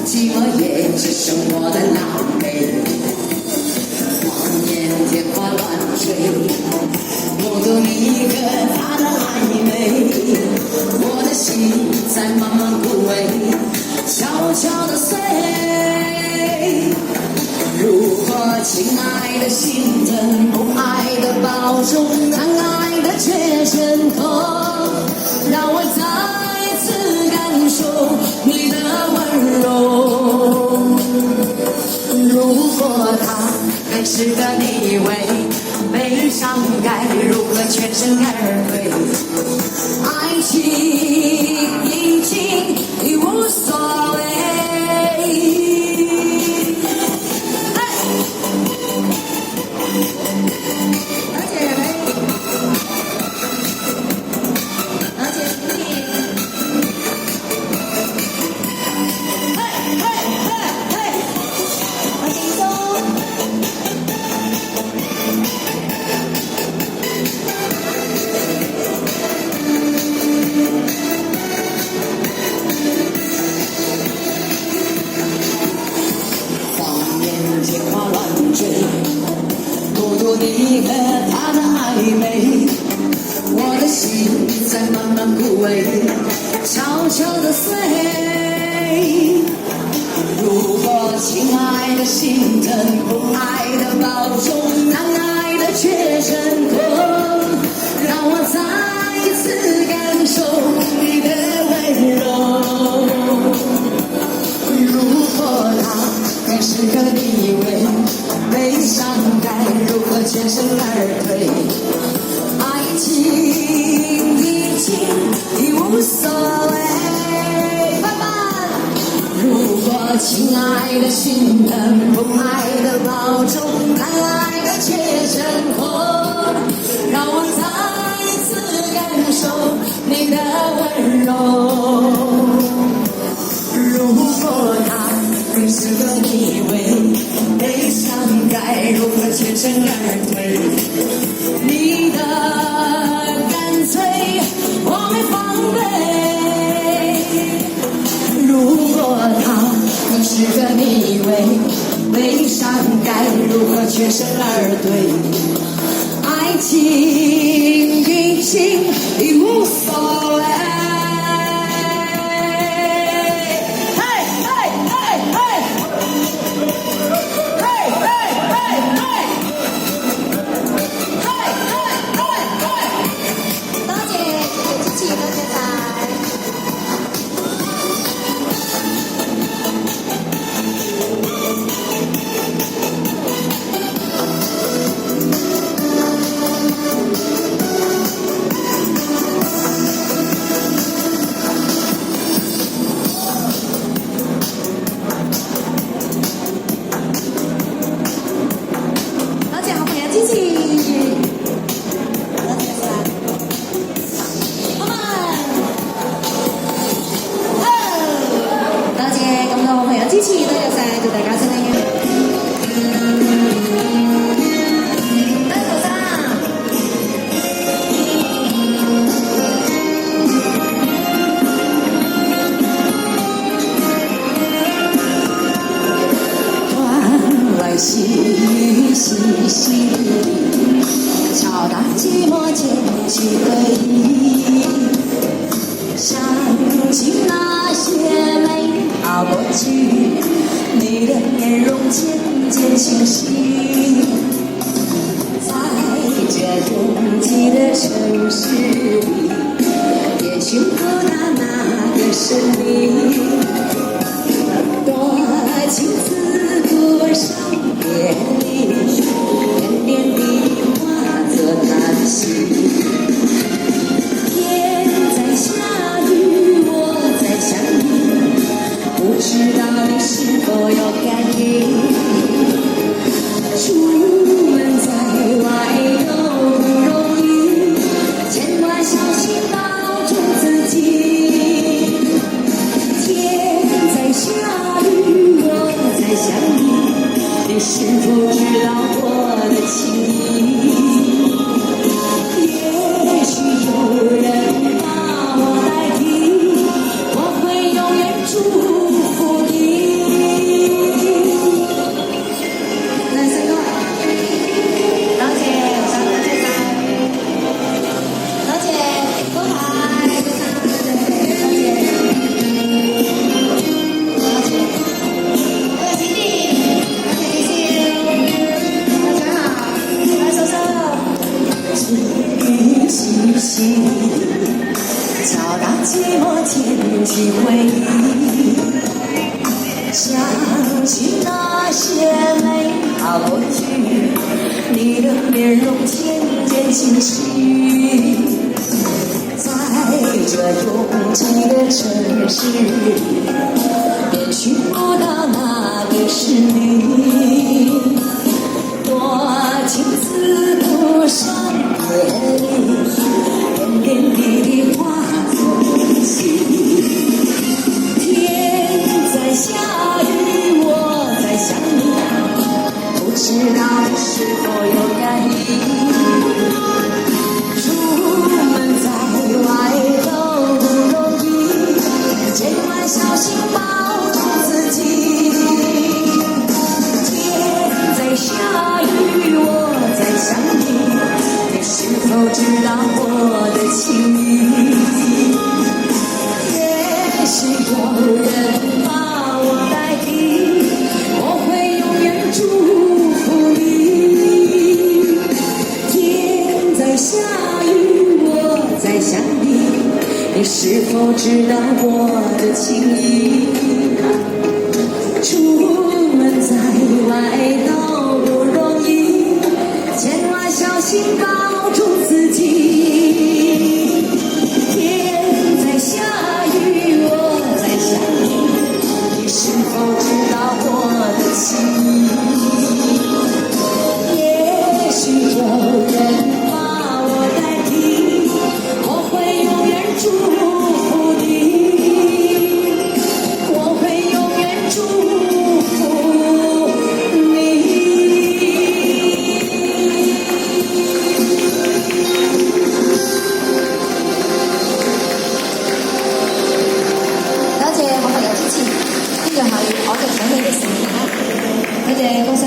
寂寞也只剩我的狼狈。谎言天花乱坠，我读你和他的暧昧，我的心在慢慢枯萎，悄悄地碎。如果亲爱的心疼，不爱的保重，贪爱的却挣脱，让我再次感受你的温柔。如果他还是个你以为，悲伤该如何全身而退？爱情已经已无所谓。孤独你和他的暧昧，我的心在慢慢枯萎，悄悄地碎。如果亲爱的心疼，不爱的保重，难爱的却挣脱，让我再一次感受你的温柔。如果他还是个你以为，悲伤该如何全身而退？爱情已经已无所谓。爸爸，如果亲爱的心疼，不爱的保重，难爱的却挣脱，让我再次感受你的温柔。如果他还是个你以为，悲伤该如何全身而退？你的干脆我没防备。如果他还是个你以为，悲伤该如何全身而退？爱情已经已无所谓。支持多謝晒，祝大家身體健康。传来细雨淅淅，敲打寂寞渐起回忆，想起那些美好过去，你的面容渐渐清晰，在这拥挤的城市里，也寻不到那个是你。多情自古伤别离，点点滴滴化作叹息。天在下雨，我在想你，不知道你是否有感应。出门在外都不容易，千万小心保重自己。天在下雨，我在想你，你是否知道我的情意？也许有人把我代替，我会永远祝福到过去，你的面容渐渐清晰，在这拥挤的城市里，也寻不到那个是你。多情字多少别离，点点滴滴化作温馨。天在下雨，我在想你，不知道你是否有感应。出门在外都不容易，千万小心保重自己。天在下雨，我在想你，你是否知道我的情意？也许有人把我代替，我会永远祝福你。天在下雨，我在想你，你是否知道我的情意？出门在外都不容易，千万小心保重自己。天在下雨，我在想你，你是否知道我的情意？也许有人把我代替，我会永远祝福你，我会永远祝福你。多謝我朋友支持，呢個係我嘅想你嘅事。多謝高生。